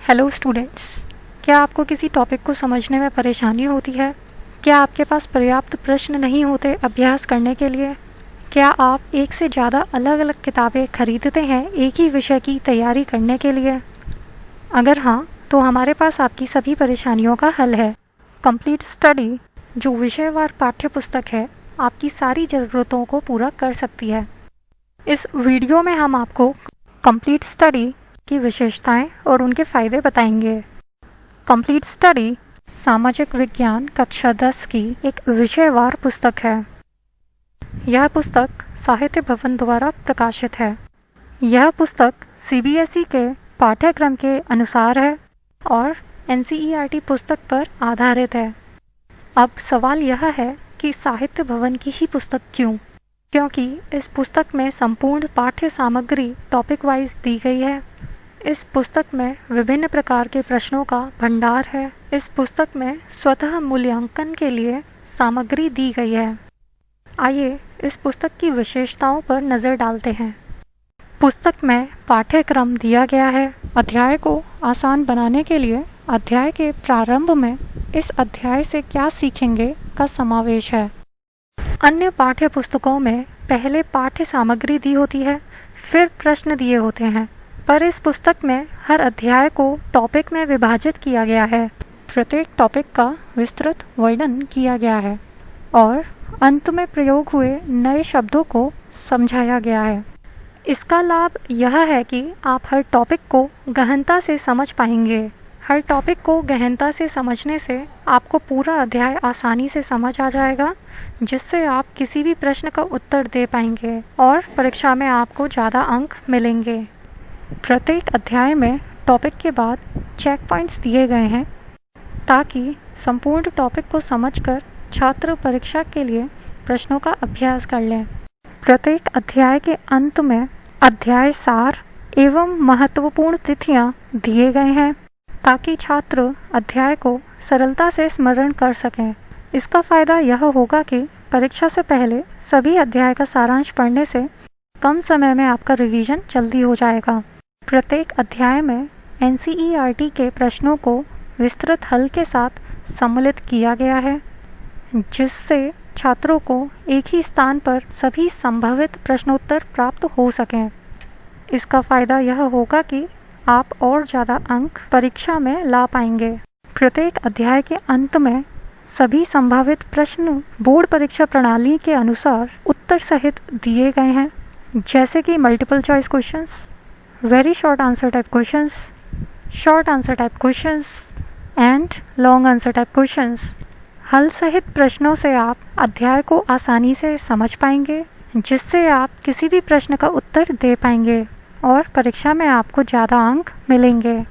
Hello students, क्या आपको किसी टॉपिक को समझने में परेशानी होती है? क्या आपके पास पर्याप्त प्रश्न नहीं होते अभ्यास करने के लिए? क्या आप एक से ज़्यादा अलग अलग किताबें खरीदते हैं एक ही विषय की तैयारी करने के लिए? अगर हाँ, तो हमारे पास आपकी सभी परेशानियों का हल है। कंप्लीट स्टडी, जो विषयवार पाठ्य पुस्तक है, आपकी सारी ज़रूरतों को पूरा कर सकती है। इस वीडियो में हम आपको कंप्लीट स्टडी की विशेषताएं और उनके फायदे बताएंगे। कंप्लीट स्टडी सामाजिक विज्ञान कक्षा 10 की एक विषयवार पुस्तक है। यह पुस्तक साहित्य भवन द्वारा प्रकाशित है। यह पुस्तक सीबीएसई के पाठ्यक्रम के अनुसार है और एनसीईआरटी पुस्तक पर आधारित है। अब सवाल यह है कि साहित्य भवन की ही पुस्तक क्यों? क्योंकि इस पुस्तक में संपूर्ण पाठ्य सामग्री टॉपिक वाइज दी गई है। इस पुस्तक में विभिन्न प्रकार के प्रश्नों का भंडार है। इस पुस्तक में स्वतः मूल्यांकन के लिए सामग्री दी गई है। आइए इस पुस्तक की विशेषताओं पर नज़र डालते हैं। पुस्तक में पाठ्यक्रम दिया गया है। अध्याय को आसान बनाने के लिए अध्याय के प्रारंभ में इस अध्याय से क्या सीखेंगे का समावेश है। अन्य पाठ्य पुस्तकों में पहले पाठ्य सामग्री दी होती है, फिर प्रश्न दिए होते हैं, पर इस पुस्तक में हर अध्याय को टॉपिक में विभाजित किया गया है। प्रत्येक टॉपिक का विस्तृत वर्णन किया गया है और अंत में प्रयोग हुए नए शब्दों को समझाया गया है। इसका लाभ यह है कि आप हर टॉपिक को गहनता से समझ पाएंगे। हर टॉपिक को गहनता से समझने से आपको पूरा अध्याय आसानी से समझ आ जाएगा, जिससे आप किसी भी प्रश्न का उत्तर दे पाएंगे और परीक्षा में आपको ज़्यादा अंक मिलेंगे। प्रत्येक अध्याय में टॉपिक के बाद चेक पॉइंट्स दिए गए हैं ताकि संपूर्ण टॉपिक को समझकर छात्र परीक्षा के लिए प्रश्नों का अभ्यास कर लें। प्रत्येक अध्याय के अंत में अध्याय सार एवं महत्वपूर्ण तिथियां दिए गए हैं ताकि छात्र अध्याय को सरलता से स्मरण कर सकें। इसका फायदा यह होगा कि परीक्षा से पहले सभी अध्याय का सारांश पढ़ने से कम समय में आपका रिवीजन जल्दी हो जाएगा। प्रत्येक अध्याय में एनसीईआरटी के प्रश्नों को विस्तृत हल के साथ सम्मिलित किया गया है, जिससे छात्रों को एक ही स्थान पर सभी संभावित प्रश्नोत्तर प्राप्त हो सकें। इसका फायदा यह होगा कि आप और ज़्यादा अंक परीक्षा में ला पाएंगे। प्रत्येक अध्याय के अंत में सभी संभावित प्रश्न बोर्ड परीक्षा प्रणाली के अनुसार उत्तर सहित दिए गए हैं, जैसे कि multiple choice questions, very short answer type questions, short answer type questions and long answer type questions. हल सहित प्रश्नों से आप अध्याय को आसानी से समझ पाएंगे, जिससे आप किसी भी प्रश्न का उत्तर दे पाएंगे और परीक्षा में आपको ज़्यादा अंक मिलेंगे।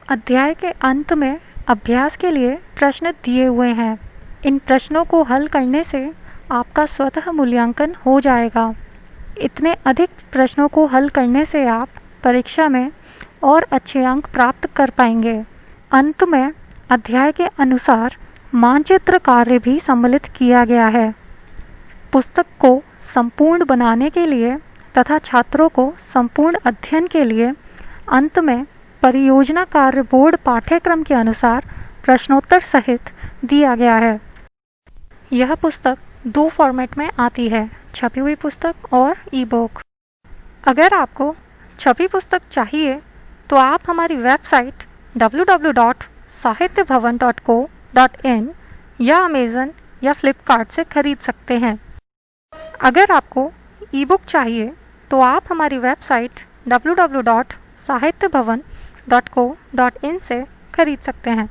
अध्याय के अंत में अभ्यास के लिए प्रश्न दिए हुए हैं। इन प्रश्नों को हल करने से आपका स्वतः मूल्यांकन हो जाएगा। इतने अधिक प्रश्नों को हल करने से आप परीक्षा में और अच्छे अंक प्राप्त कर पाएंगे। अंत में अध्याय के अनुसार मानचित्र कार्य भी सम्मिलित किया गया है। पुस्तक को संपूर्ण बनाने के लिए तथा छात्रों को संपूर्ण अध्ययन के लिए अंत में परियोजना कार्य बोर्ड पाठ्यक्रम के अनुसार प्रश्नोत्तर सहित दिया गया है। यह पुस्तक 2 फॉर्मेट में आती है, छपी हुई पुस्तक और ई बुक। अगर आपको छपी पुस्तक चाहिए तो आप हमारी वेबसाइट www.sahityabhavan.co.in या अमेज़न या फ्लिपकार्ट से खरीद सकते हैं। अगर आपको ई बुक चाहिए तो आप हमारी वेबसाइट www.sahityabhavan.co.in से खरीद सकते हैं।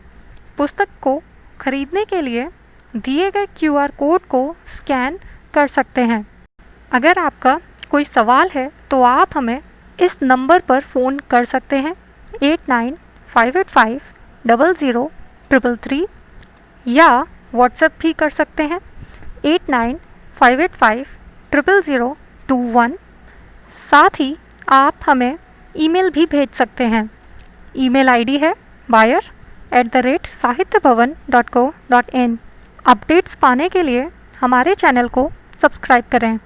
पुस्तक को खरीदने के लिए दिए गए QR कोड को स्कैन कर सकते हैं। अगर आपका कोई सवाल है तो आप हमें इस नंबर पर फ़ोन कर सकते हैं 8958500333 या व्हाट्सएप भी कर सकते हैं 8958500021। साथ ही आप हमें ईमेल भी भेज सकते हैं। ईमेल आईडी है buyer@sahityabhavan.co.in। अपडेट्स पाने के लिए हमारे चैनल को सब्सक्राइब करें।